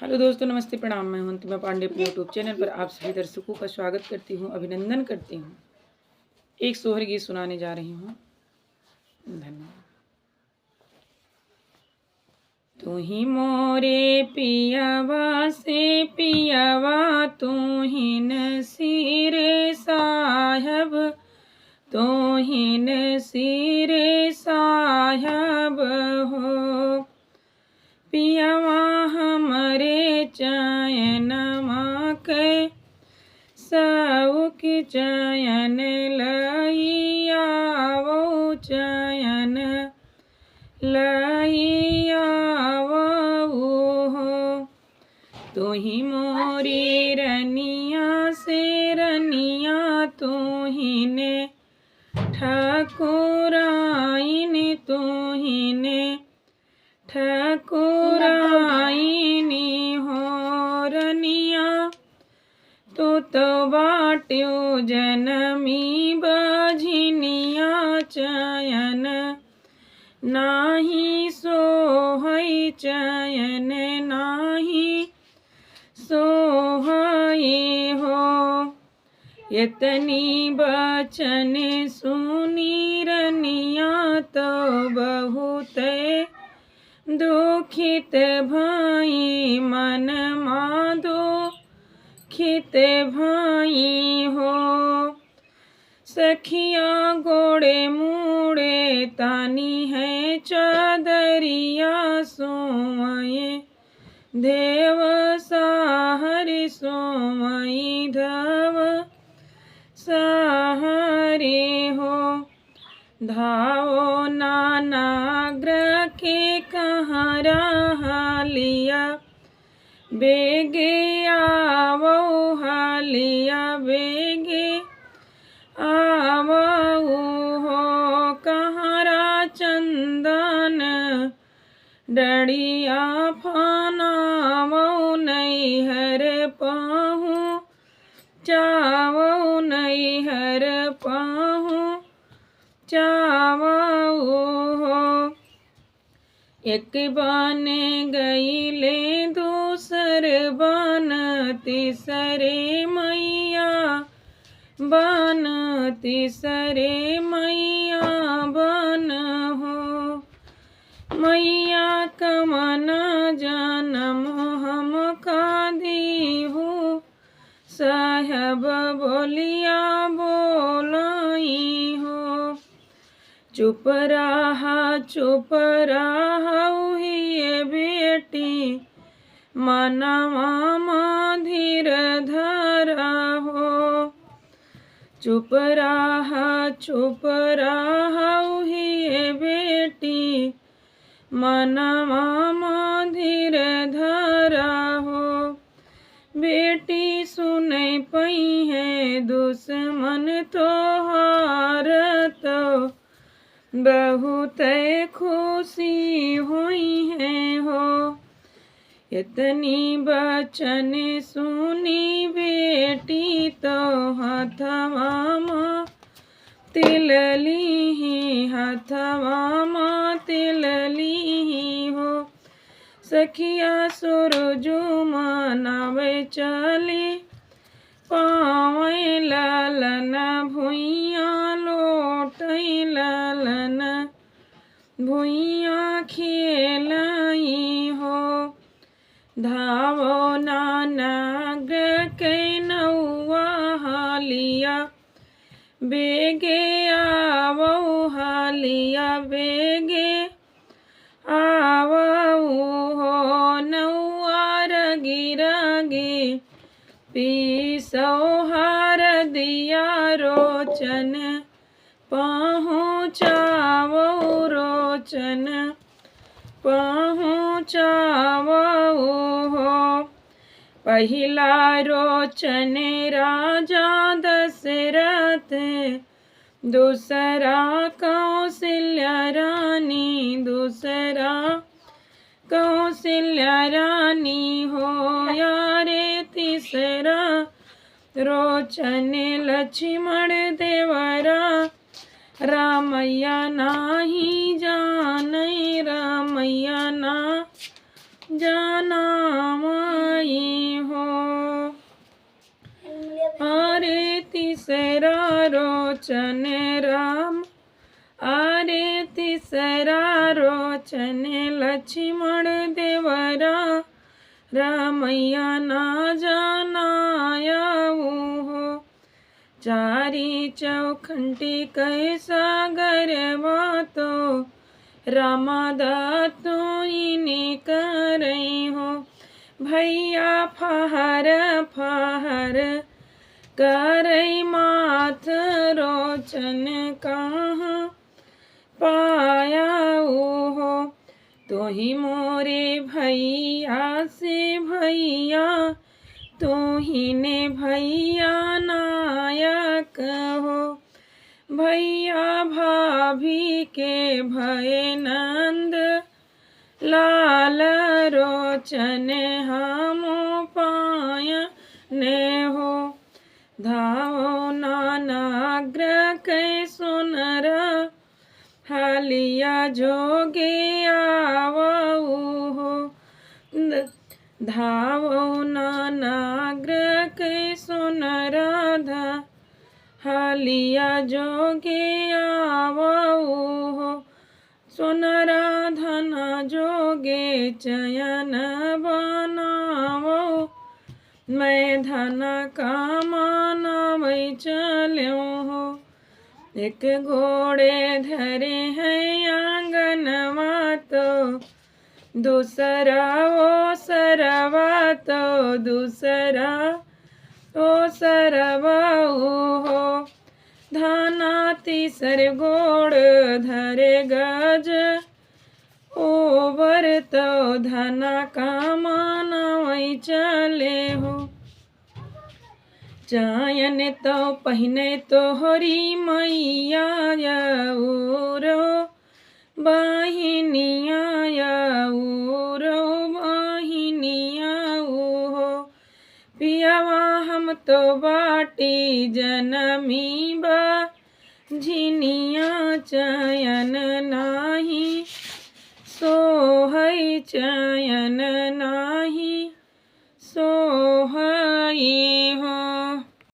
Hello दोस्तों, नमस्ते, प्रणाम। मैं हूं अंतिमा पांडे अपने यूट्यूब चैनल पर आप सभी दर्शकों का स्वागत करती हूं, अभिनंदन करती हूं। एक सोहर गीत सुनाने जा रही हूं। धन्यवाद। तू ही मोरे पियावा से पियावा, तू ही नसीर साहब, तू ही नसीर साहब हो। पियावा हमरे चयनमा के सौख चयन लइया, वो चयन लइया वो हो। तू ही मोरी रनिया से रनिया, तू ही ने ठाकुराइन, तू ही ने ठाकुराइनी हो रनिया। तो बाट्यो जनमी बझिनिया, चयन नाही सोहई, चयन नाही सोहई हो। यतनी बचन सुनी रनिया, तो बहुत दुखित भाई, मन माधो खित भाई हो। सखिया गोड़े मूड़े तानी है चादरिया, सोमय देव साहर, सोमय धव साहरे हो। धावो नानाग्र के कहाँ हालिया, बेगे आवो हालिया, बेगे आवो हो। कहारा चंदन डड़िया फानावो, नैहर पाहू चावो, नैहर पाहू चावो हो। एक बन गईले दूसर बन, तीसरे मैया बन, तीसरे मैया बन हो। मैया कमन जन्म हम का दीहू, साहब बोलिया बोलाई हो। चुप रहा हुई बेटी, मनवा धीर धरा हो। चुप रहा हुई बेटी, मनवा धीर धरा हो। बेटी सुनै पई है दुश्मन तोहार, तो बहुत खुशी हुई है हो। इतनी बचन सुनी बेटी, तो हथवा माँ तिल ली, हथवा माँ तिल ली हो। सखिया सुरजू मनावे चली, पावे लालन भुइया लोटई, लालन भुइया खेलाई हो। धावो नानाग के नौआ हालिया, बेगे आवो हालिया, बेगे आवो हो। नौआ रगी रगी पीसो हार दिया, रोचन पहुँचावो, रोचन पहुँचावो हो। पहिला रोचन राजा दशरथ, दूसरा कौशल्या रानी, दूसरा कौशल्या रानी हो। यारे तीसरा रोचन लक्ष्मण देवरा, रामैया नाही जानै, रामैया ना जाना। रोचन राम, अरे तीसरा रोचन लक्ष्मण देवरा, रामैया ना जानाया हो। चारी चौखंटी कैसा गरवा तो, रामादत्तो इने करई हो। भैया फहर फहर करई माथ, रोचन कहाँ पाया हो। तो ही मोरे भैया से भैया, तो ही ने भैया नायक हो। भैया भाभी के भय नंद लाल, रोचन हम पायने हो। धावो नानाग्र कै सुनरा, हालिया जोगे आवऊ हो। धावो नानाग्र कै सुनरा, हालिया जोगे आवऊ हो। सुनरा धन जोगे चयन बनावो, मैं धन कामनावै चल्यो हो। एक घोड़े धरे हैं आंगनवा तो, दूसरा ओ सरवा तो, दूसरा ओ सरवा हो। धाना तीसर गोड़ धरे गज, ओवर तो धना कामनावै चले हो। चायन तो पहिने तोहरी मैया, रो बहिनिया रो बहिनिया हो। पियावा हम तो बाटी जनमी बा, झिनिया चयन नाही सोहै चयन ना